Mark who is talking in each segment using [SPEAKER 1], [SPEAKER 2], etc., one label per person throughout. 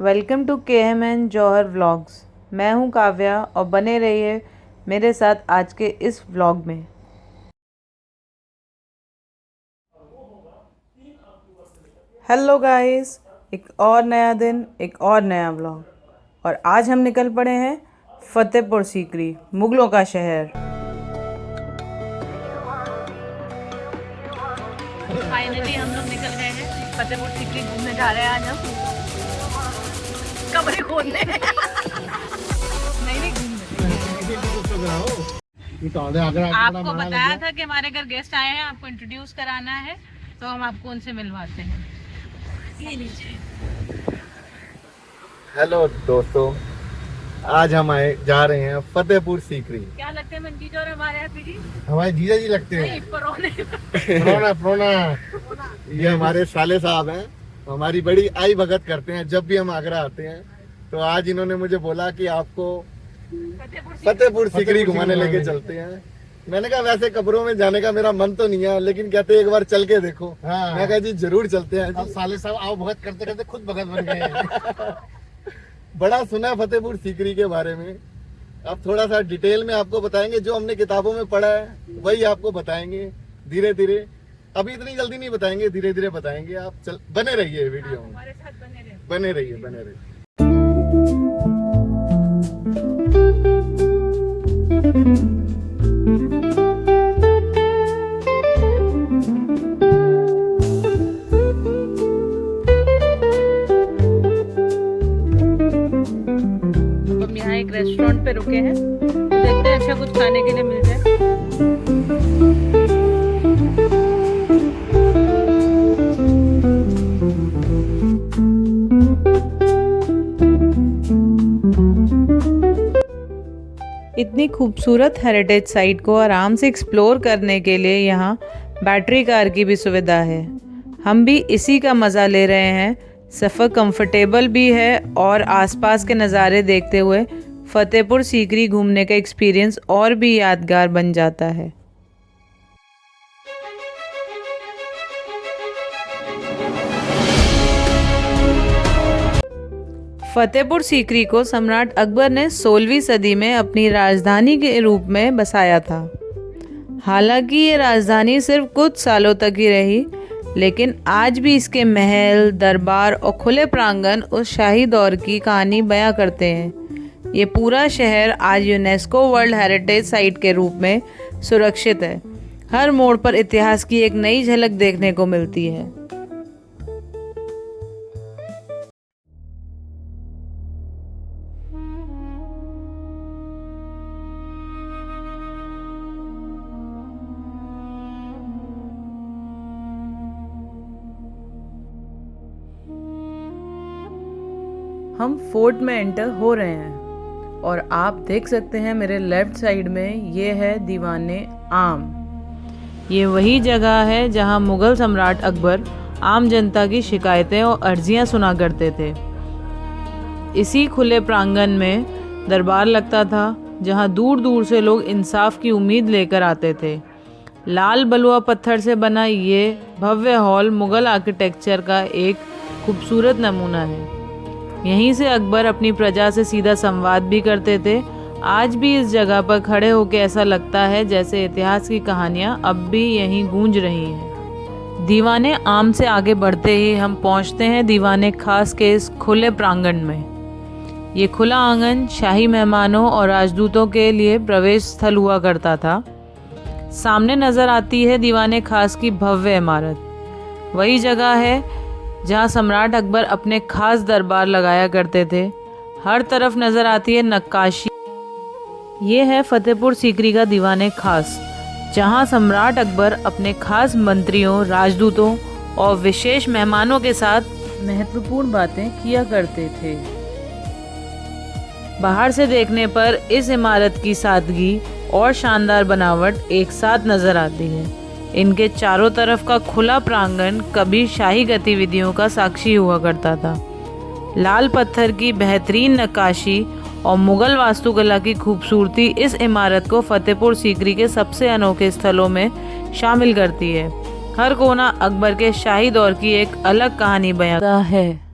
[SPEAKER 1] Welcome to KMN Jauhar vlogs. मैं हूं काव्या और बने रहिए मेरे साथ आज के इस व्लॉग में। हेलो गाइस, एक और नया दिन, एक और नया व्लॉग और आज हम निकल पड़े हैं फतेहपुर सीकरी, मुगलों का शहर।
[SPEAKER 2] फाइनली हम लोग निकल गए हैं फतेहपुर सीकरी घूमने जा रहे हैं। आज हम कमरे खोलने नहीं घूमने। आपको बताया था कि हमारे घर गेस्ट आए हैं, आपको इंट्रोड्यूस कराना है, तो हम आपको उनसे मिलवाते हैं। ये लीजिए।
[SPEAKER 3] हेलो दोस्तों, आज हम जा रहे हैं फतेहपुर सीकरी।
[SPEAKER 2] क्या लगते हैं मंजी जी और हमारे हैप्पी जी?
[SPEAKER 3] हमारे जीजा जी लगते हैं। प्रोना ये हमारे साले साहब हैं, हमारी बड़ी आई भगत करते हैं जब भी हम आगरा आते हैं। तो आज इन्होंने मुझे बोला कि आपको फतेहपुर सीकरी घुमाने लेके चलते हैं। मैंने कहा वैसे कब्रों में जाने का मेरा मन तो नहीं है, लेकिन कहते एक बार चल के देखो। हाँ। मैं कहा जी जरूर चलते हैं। साले साहब आओ भगत करते करते खुद भगत बन गए। बड़ा सुना फतेहपुर सीकरी के बारे में। अब थोड़ा सा डिटेल में आपको बताएंगे, जो हमने किताबों में पढ़ा है वही आपको बताएंगे धीरे धीरे। अभी इतनी जल्दी नहीं बताएंगे, धीरे धीरे बताएंगे। आप बने रहिए वीडियो में, बने रहिए।
[SPEAKER 2] हम यहाँ एक रेस्टोरेंट पे रुके हैं, देखते हैं अच्छा कुछ खाने के लिए मिल जाए।
[SPEAKER 1] इतनी खूबसूरत हेरिटेज साइट को आराम से एक्सप्लोर करने के लिए यहाँ बैटरी कार की भी सुविधा है। हम भी इसी का मज़ा ले रहे हैं। सफ़र कंफर्टेबल भी है और आसपास के नज़ारे देखते हुए फतेहपुर सीकरी घूमने का एक्सपीरियंस और भी यादगार बन जाता है। फतेहपुर सीकरी को सम्राट अकबर ने 16वीं सदी में अपनी राजधानी के रूप में बसाया था। हालांकि ये राजधानी सिर्फ कुछ सालों तक ही रही, लेकिन आज भी इसके महल, दरबार और खुले प्रांगण उस शाही दौर की कहानी बयां करते हैं। ये पूरा शहर आज यूनेस्को वर्ल्ड हेरिटेज साइट के रूप में सुरक्षित है। हर मोड़ पर इतिहास की एक नई झलक देखने को मिलती है। हम फोर्ट में एंटर हो रहे हैं और आप देख सकते हैं मेरे लेफ्ट साइड में ये है दीवाने आम। ये वही जगह है जहां मुग़ल सम्राट अकबर आम जनता की शिकायतें और अर्जियां सुना करते थे। इसी खुले प्रांगण में दरबार लगता था, जहां दूर दूर से लोग इंसाफ की उम्मीद लेकर आते थे। लाल बलुआ पत्थर से बना ये भव्य हॉल मुग़ल आर्किटेक्चर का एक खूबसूरत नमूना है। यहीं से अकबर अपनी प्रजा से सीधा संवाद भी करते थे। आज भी इस जगह पर खड़े होकर ऐसा लगता है जैसे इतिहास की कहानियां अब भी यहीं गूंज रही हैं। दीवाने आम से आगे बढ़ते ही हम पहुंचते हैं दीवाने खास के इस खुले प्रांगण में। ये खुला आंगन शाही मेहमानों और राजदूतों के लिए प्रवेश स्थल हुआ करता था। सामने नजर आती है दीवाने खास की भव्य इमारत। वही जगह है जहाँ सम्राट अकबर अपने खास दरबार लगाया करते थे। हर तरफ नज़र आती है नक्काशी। ये है फतेहपुर सीकरी का दीवाने खास, जहाँ सम्राट अकबर अपने खास मंत्रियों, राजदूतों और विशेष मेहमानों के साथ महत्वपूर्ण बातें किया करते थे। बाहर से देखने पर इस इमारत की सादगी और शानदार बनावट एक साथ नज़र आती है। इनके चारों तरफ का खुला प्रांगण कभी शाही गतिविधियों का साक्षी हुआ करता था। लाल पत्थर की बेहतरीन नक्काशी और मुग़ल वास्तुकला की खूबसूरती इस इमारत को फतेहपुर सीकरी के सबसे अनोखे स्थलों में शामिल करती है। हर कोना अकबर के शाही दौर की एक अलग कहानी बयां है।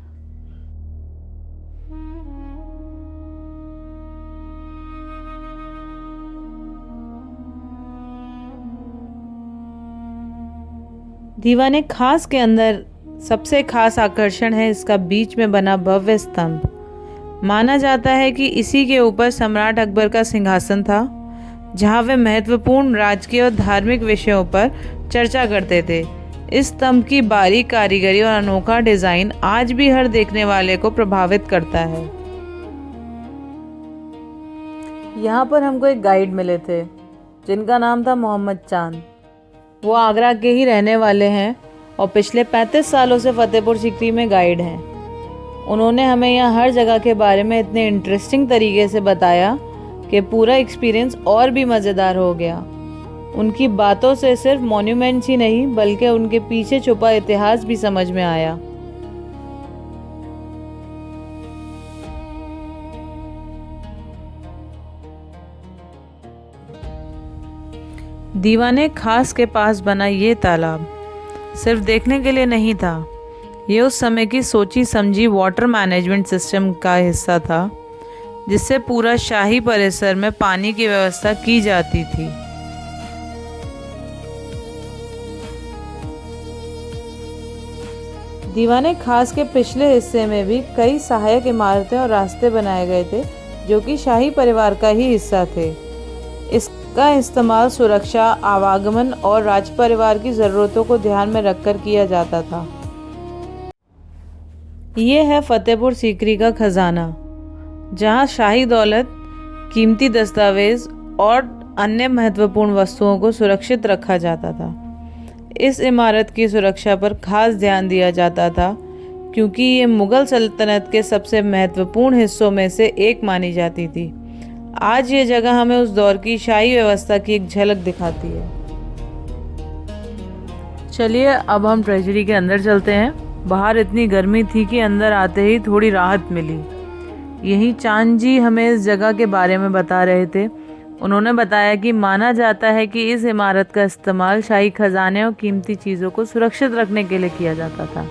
[SPEAKER 1] दीवाने खास के अंदर सबसे खास आकर्षण है इसका बीच में बना भव्य स्तंभ। माना जाता है कि इसी के ऊपर सम्राट अकबर का सिंहासन था, जहां वे महत्वपूर्ण राजकीय और धार्मिक विषयों पर चर्चा करते थे। इस स्तंभ की बारीक कारीगरी और अनोखा डिजाइन आज भी हर देखने वाले को प्रभावित करता है। यहाँ पर हमको एक गाइड मिले थे जिनका नाम था मोहम्मद चांद। वो आगरा के ही रहने वाले हैं और पिछले 35 सालों से फतेहपुर सीकरी में गाइड हैं। उन्होंने हमें यहाँ हर जगह के बारे में इतने इंटरेस्टिंग तरीके से बताया कि पूरा एक्सपीरियंस और भी मज़ेदार हो गया। उनकी बातों से सिर्फ मॉन्यूमेंट्स ही नहीं बल्कि उनके पीछे छुपा इतिहास भी समझ में आया। दीवाने खास के पास बना ये तालाब सिर्फ देखने के लिए नहीं था, ये उस समय की सोची समझी वाटर मैनेजमेंट सिस्टम का हिस्सा था, जिससे पूरा शाही परिसर में पानी की व्यवस्था की जाती थी। दीवाने खास के पिछले हिस्से में भी कई सहायक इमारतें और रास्ते बनाए गए थे जो कि शाही परिवार का ही हिस्सा थे। इसका इस्तेमाल सुरक्षा, आवागमन और राज परिवार की ज़रूरतों को ध्यान में रखकर किया जाता था। ये है फतेहपुर सीकरी का खजाना, जहाँ शाही दौलत, कीमती दस्तावेज और अन्य महत्वपूर्ण वस्तुओं को सुरक्षित रखा जाता था। इस इमारत की सुरक्षा पर खास ध्यान दिया जाता था क्योंकि ये मुग़ल सल्तनत के सबसे महत्वपूर्ण हिस्सों में से एक मानी जाती थी। आज ये जगह हमें उस दौर की शाही व्यवस्था की एक झलक दिखाती है। चलिए अब हम ट्रेजरी के अंदर चलते हैं। बाहर इतनी गर्मी थी कि अंदर आते ही थोड़ी राहत मिली। यही चांद जी हमें इस जगह के बारे में बता रहे थे। उन्होंने बताया कि माना जाता है कि इस इमारत का इस्तेमाल शाही खजाने और कीमती चीज़ों को सुरक्षित रखने के लिए किया जाता था।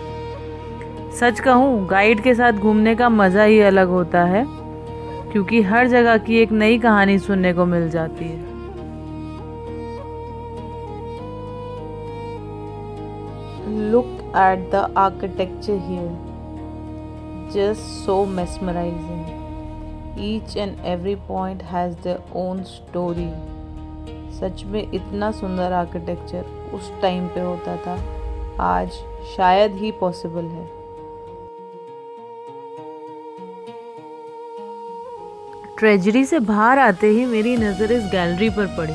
[SPEAKER 1] सच कहूँ, गाइड के साथ घूमने का मज़ा ही अलग होता है क्योंकि हर जगह की एक नई कहानी सुनने को मिल जाती है। Look at the architecture here, just so mesmerizing. Each and every point has their own story. सच में इतना सुंदर आर्किटेक्चर उस टाइम पे होता था, आज शायद ही पॉसिबल है। ट्रेजरी से बाहर आते ही मेरी नज़र इस गैलरी पर पड़ी।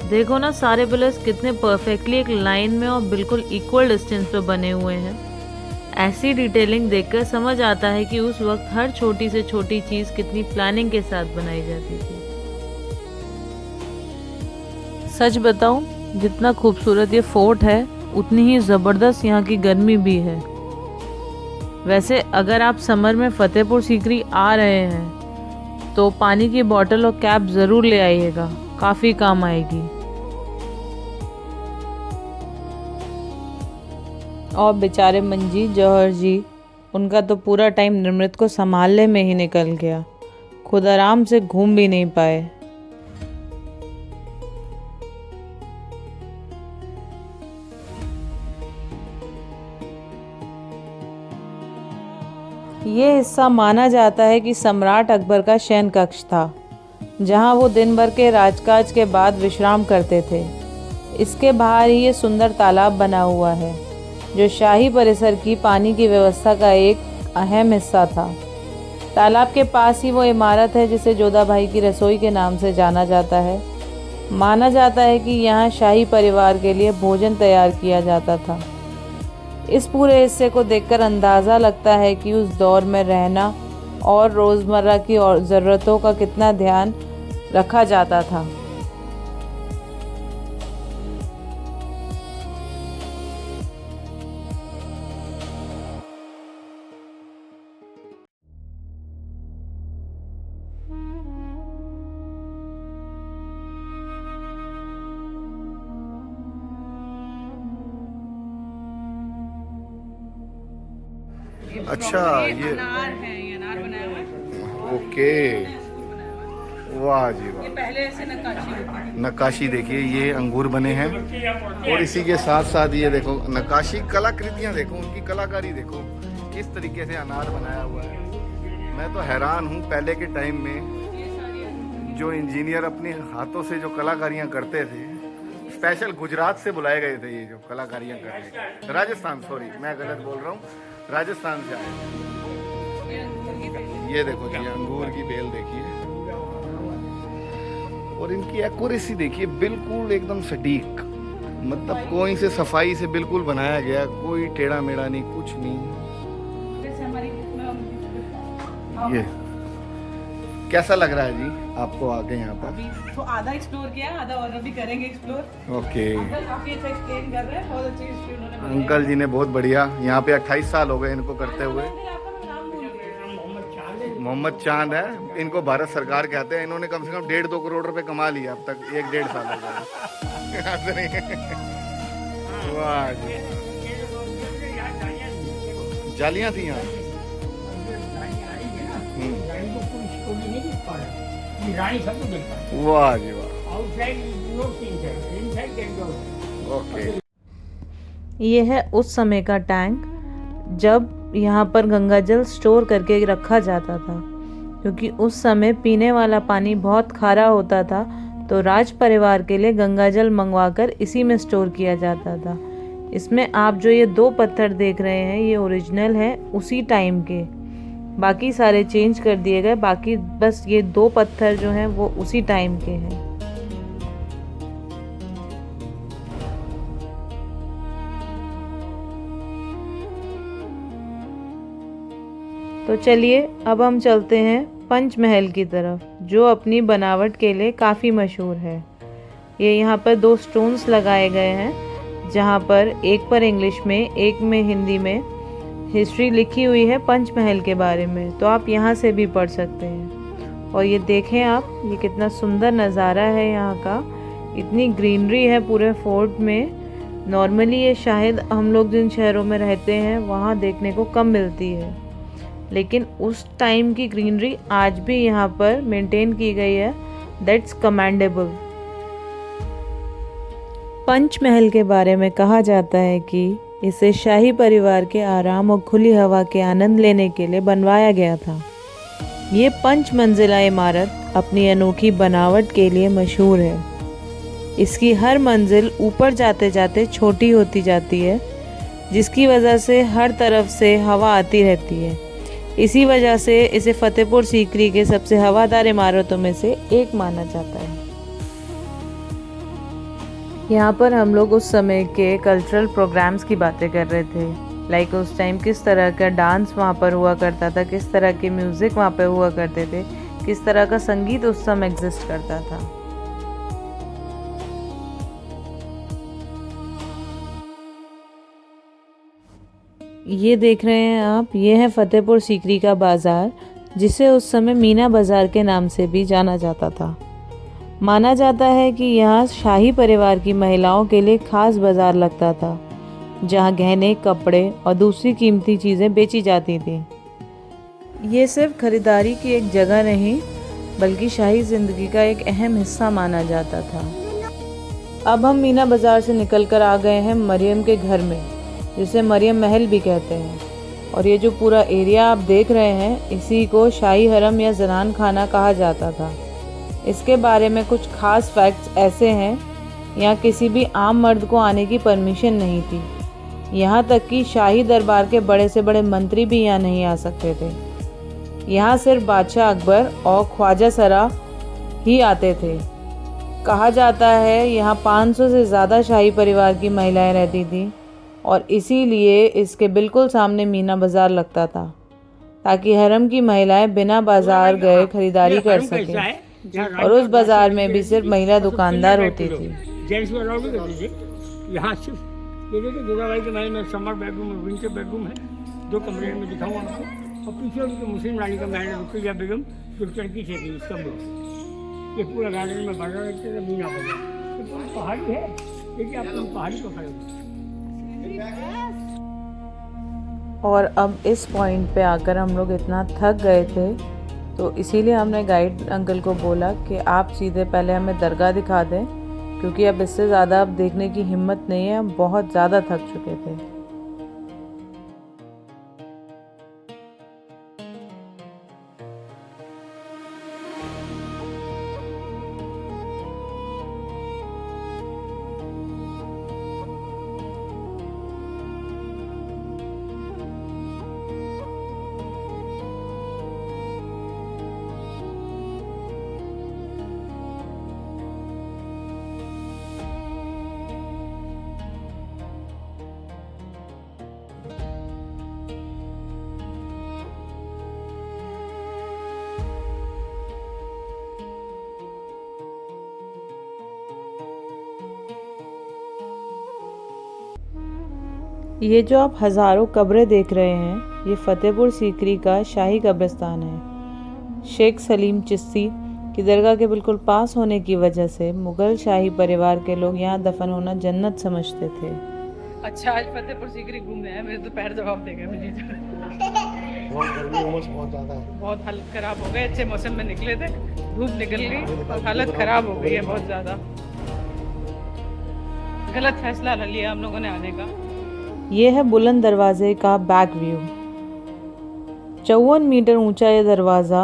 [SPEAKER 1] देखो ना, सारे पिलर्स कितने परफेक्टली एक लाइन में और बिल्कुल इक्वल डिस्टेंस पे बने हुए हैं। ऐसी डिटेलिंग देखकर समझ आता है कि उस वक्त हर छोटी से छोटी चीज़ कितनी प्लानिंग के साथ बनाई जाती थी। सच बताऊं, जितना खूबसूरत ये फोर्ट है उतनी ही ज़बरदस्त यहाँ की गर्मी भी है। वैसे अगर आप समर में फतेहपुर सीकरी आ रहे हैं तो पानी की बोतल और कैप ज़रूर ले आइएगा, काफ़ी काम आएगी। और बेचारे मंजी जौहर जी, उनका तो पूरा टाइम निर्मृत को संभालने में ही निकल गया, खुद आराम से घूम भी नहीं पाए। ये हिस्सा माना जाता है कि सम्राट अकबर का शयन कक्ष था, जहां वो दिन भर के राजकाज के बाद विश्राम करते थे। इसके बाहर ही ये सुंदर तालाब बना हुआ है, जो शाही परिसर की पानी की व्यवस्था का एक अहम हिस्सा था। तालाब के पास ही वो इमारत है जिसे जोधा भाई की रसोई के नाम से जाना जाता है। माना जाता है कि यहाँ शाही परिवार के लिए भोजन तैयार किया जाता था। इस पूरे हिस्से को देखकर अंदाज़ा लगता है कि उस दौर में रहना और रोज़मर्रा की और ज़रूरतों का कितना ध्यान रखा जाता था।
[SPEAKER 3] अच्छा, ये
[SPEAKER 2] अनार है, ये अनार बनाया हुआ है।
[SPEAKER 3] ओके। वाह जी वाह।
[SPEAKER 2] ये पहले ऐसे नक्काशी होती थी।
[SPEAKER 3] नक्काशी देखिए, ये अंगूर बने हैं और इसी के साथ साथ ये देखो नक्काशी कलाकृतियाँ देखो, उनकी कलाकारी देखो किस तरीके से अनार बनाया हुआ है। मैं तो हैरान हूँ, पहले के टाइम में जो इंजीनियर अपने हाथों से जो कलाकारियाँ करते थे, स्पेशल गुजरात से बुलाए गए थे ये जो कलाकारियाँ करने, राजस्थान, सॉरी मैं गलत बोल रहा हूँ, राजस्थान से आए। ये देखो जी अंगूर की बेल देखिए और इनकी एक्यूरेसी देखिए, बिल्कुल एकदम सटीक, मतलब कोई से सफाई से बिल्कुल बनाया गया, कोई टेढ़ा मेढ़ा नहीं, कुछ नहीं। ये कैसा लग रहा है जी आपको आके यहाँ पर?
[SPEAKER 2] अभी तो आधा एक्सप्लोर किया, आधा और अभी करेंगे एक्सप्लोर।
[SPEAKER 3] ओके,
[SPEAKER 2] अंकल काफी अच्छा एक्सप्लेन कर रहे हैं, बहुत अच्छी हिस्ट्री उन्होंने बताई।
[SPEAKER 3] अंकल जी ने बहुत बढ़िया, यहाँ पे 28 साल हो गए इनको करते हुए।
[SPEAKER 2] आपका नाम भूल गए।
[SPEAKER 3] मोहम्मद चांद है, इनको भारत सरकार कहते हैं। इन्होंने कम से कम 1.5-2 करोड़ रुपए कमा लिया अब तक, 1-1.5 साल हो गए। वाह जी, जालियाँ थी यहाँ। वाह जी वाह। ओके,
[SPEAKER 1] ये है उस समय का टैंक जब यहाँ पर गंगा जल स्टोर करके रखा जाता था, क्योंकि उस समय पीने वाला पानी बहुत खारा होता था, तो राज परिवार के लिए गंगा जल मंगवाकर इसी में स्टोर किया जाता था। इसमें आप जो ये 2 पत्थर देख रहे हैं ये ओरिजिनल है उसी टाइम के, बाकी सारे चेंज कर दिए गए, बाकी बस ये 2 पत्थर जो हैं वो उसी टाइम के हैं। तो चलिए अब हम चलते हैं पंचमहल की तरफ, जो अपनी बनावट के लिए काफ़ी मशहूर है। ये यहाँ पर 2 स्टोन्स लगाए गए हैं, जहाँ पर एक पर इंग्लिश में एक में हिंदी में हिस्ट्री लिखी हुई है पंचमहल के बारे में, तो आप यहाँ से भी पढ़ सकते हैं। और ये देखें आप, ये कितना सुंदर नज़ारा है यहाँ का, इतनी ग्रीनरी है पूरे फोर्ट में। नॉर्मली ये शायद हम लोग जिन शहरों में रहते हैं वहाँ देखने को कम मिलती है, लेकिन उस टाइम की ग्रीनरी आज भी यहाँ पर मेंटेन की गई है। That's commendable. पंचमहल के बारे में कहा जाता है कि इसे शाही परिवार के आराम और खुली हवा के आनंद लेने के लिए बनवाया गया था। ये 5 मंजिला इमारत अपनी अनोखी बनावट के लिए मशहूर है। इसकी हर मंजिल ऊपर जाते जाते छोटी होती जाती है, जिसकी वजह से हर तरफ से हवा आती रहती है। इसी वजह से इसे फतेहपुर सीकरी के सबसे हवादार इमारतों में से एक माना जाता है। यहाँ पर हम लोग उस समय के कल्चरल प्रोग्राम्स की बातें कर रहे थे, लाइक उस टाइम किस तरह का डांस वहाँ पर हुआ करता था, किस तरह के म्यूज़िक वहाँ पर हुआ करते थे, किस तरह का संगीत उस समय एग्जिस्ट करता था। ये देख रहे हैं आप, ये है फतेहपुर सीकरी का बाज़ार, जिसे उस समय मीना बाज़ार के नाम से भी जाना जाता था। माना जाता है कि यहाँ शाही परिवार की महिलाओं के लिए खास बाज़ार लगता था, जहाँ गहने, कपड़े और दूसरी कीमती चीज़ें बेची जाती थी। ये सिर्फ खरीदारी की एक जगह नहीं, बल्कि शाही ज़िंदगी का एक अहम हिस्सा माना जाता था। अब हम मीना बाज़ार से निकल कर आ गए हैं मरियम के घर में, जिसे मरियम महल भी कहते हैं। और ये जो पूरा एरिया आप देख रहे हैं, इसी को शाही हरम या जनान खाना कहा जाता था। इसके बारे में कुछ खास फैक्ट्स ऐसे हैं, यहाँ किसी भी आम मर्द को आने की परमिशन नहीं थी। यहाँ तक कि शाही दरबार के बड़े से बड़े मंत्री भी यहाँ नहीं आ सकते थे। यहाँ सिर्फ बादशाह अकबर और ख्वाजा सरा ही आते थे। कहा जाता है यहाँ 500 से ज़्यादा शाही परिवार की महिलाएं रहती थीं, और इसीलिए इसके बिल्कुल सामने मीना बाज़ार लगता था, ताकि हरम की महिलाएं बिना बाज़ार गए खरीदारी कर सकें। और उस बाज़ार में भी सिर्फ महिला दुकानदार होती थी।
[SPEAKER 4] जेंट्स को अलाउ भी करती थी। यहाँ सिर्फ ये देखिए दुर्गाबाई के महल में समर बेडरूम और विंटर बेडरूम है, 2 कमरे में दिखाऊंगा आपको। और पीछे उनकी मुस्लिम रानी का महल है, रुकैया बेगम, जो टर्की से थी इसका ब्लॉक। ये पूरा गार्डन में बाजार रखते थे, मीना बाजार। पहाड़ी है, देखिए आप पहाड़ी को खड़े।
[SPEAKER 1] और अब इस पॉइंट पे आकर हम लोग इतना थक गए थे, तो इसीलिए हमने गाइड अंकल को बोला कि आप सीधे पहले हमें दरगाह दिखा दें, क्योंकि अब इससे ज़्यादा अब देखने की हिम्मत नहीं है, हम बहुत ज़्यादा थक चुके थे। ये जो आप हज़ारों कब्रें देख रहे हैं, ये फ़तेहपुर सीकरी का शाही कब्रिस्तान है। शेख सलीम चिश्ती की दरगाह के बिल्कुल पास होने की वजह से मुग़ल शाही परिवार के लोग यहाँ दफन होना जन्नत समझते थे।
[SPEAKER 2] अच्छा, आज फतेहपुर सीकरी घूम रहे हैं, मेरे तो पैर जवाब दे गए मुझे।
[SPEAKER 3] बहुत गर्मी, उमस बहुत ज़्यादा है।
[SPEAKER 2] बहुत हालत ख़राब हो गई। अच्छे मौसम में निकले थे, धूप निकल गई और हालत ख़राब हो गई है बहुत ज़्यादा। गलत फैसला लिया हम लोगों ने आने का।
[SPEAKER 1] ये है बुलंद दरवाजे का बैक व्यू। 54 मीटर ऊंचा ये दरवाज़ा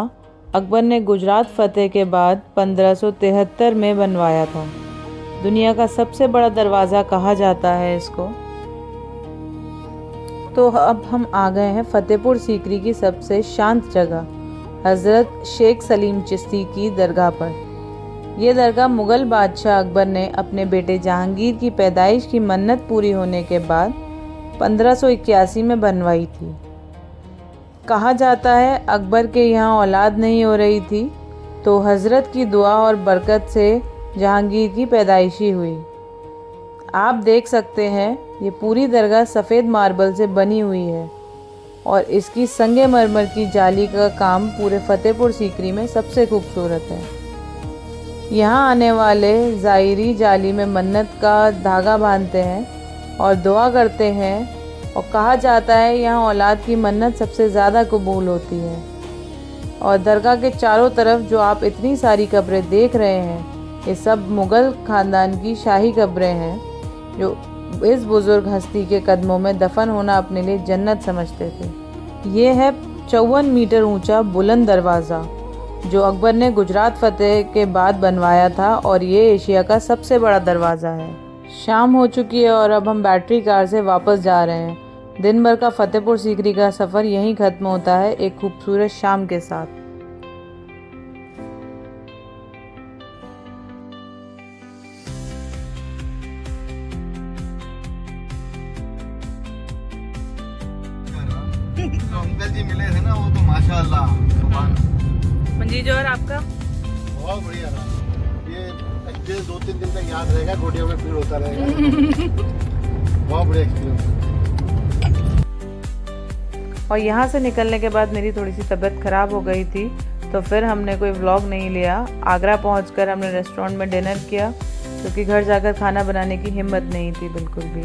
[SPEAKER 1] अकबर ने गुजरात फतेह के बाद 1573 में बनवाया था। दुनिया का सबसे बड़ा दरवाज़ा कहा जाता है इसको। तो अब हम आ गए हैं फ़तेहपुर सीकरी की सबसे शांत जगह, हज़रत शेख सलीम चिश्ती की दरगाह पर। यह दरगाह मुग़ल बादशाह अकबर ने अपने बेटे जहांगीर की पैदाइश की मन्नत पूरी होने के बाद 1581 में बनवाई थी। कहा जाता है अकबर के यहाँ औलाद नहीं हो रही थी, तो हज़रत की दुआ और बरकत से जहांगीर की पैदाइशी हुई। आप देख सकते हैं ये पूरी दरगाह सफ़ेद मार्बल से बनी हुई है और इसकी संगमरमर की जाली का काम पूरे फ़तेहपुर सीकरी में सबसे खूबसूरत है। यहाँ आने वाले ज़ायरी जाली में मन्नत का धागा बांधते हैं और दुआ करते हैं और कहा जाता है यहाँ औलाद की मन्नत सबसे ज़्यादा कबूल होती है। और दरगाह के चारों तरफ जो आप इतनी सारी कब्रें देख रहे हैं, ये सब मुग़ल ख़ानदान की शाही कब्रें हैं जो इस बुज़ुर्ग हस्ती के कदमों में दफन होना अपने लिए जन्नत समझते थे। ये है 54 मीटर ऊंचा बुलंद दरवाज़ा जो अकबर ने गुजरात फतेह के बाद बनवाया था और ये एशिया का सबसे बड़ा दरवाज़ा है। शाम हो चुकी है और अब हम बैटरी कार से वापस जा रहे हैं। दिन भर का फ़तेहपुर सीकरी का सफ़र यहीं ख़त्म होता है एक खूबसूरत शाम के साथ।
[SPEAKER 3] जो अंकल जी मिले थे ना, वो तो माशाअल्लाह
[SPEAKER 2] मंजीर और आपका
[SPEAKER 3] बहुत बढ़िया रहा। ये 2-3 दिन तक याद रहेगा, गोटियों में भीड़ होता रहेगा। बहुत बढ़िया एक्सपीरियंस।
[SPEAKER 1] और यहाँ से निकलने के बाद मेरी थोड़ी सी तबीयत ख़राब हो गई थी, तो फिर हमने कोई व्लॉग नहीं लिया। आगरा पहुँचकर हमने रेस्टोरेंट में डिनर किया, क्योंकि घर जाकर खाना बनाने की हिम्मत नहीं थी बिल्कुल भी।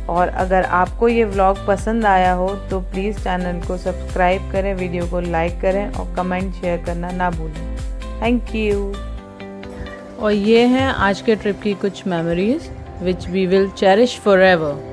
[SPEAKER 1] और अगर आपको ये व्लॉग पसंद आया हो तो प्लीज़ चैनल को सब्सक्राइब करें, वीडियो को लाइक करें और कमेंट शेयर करना ना भूलें। Thank you. और ये हैं आज के ट्रिप की कुछ memories which we will cherish forever.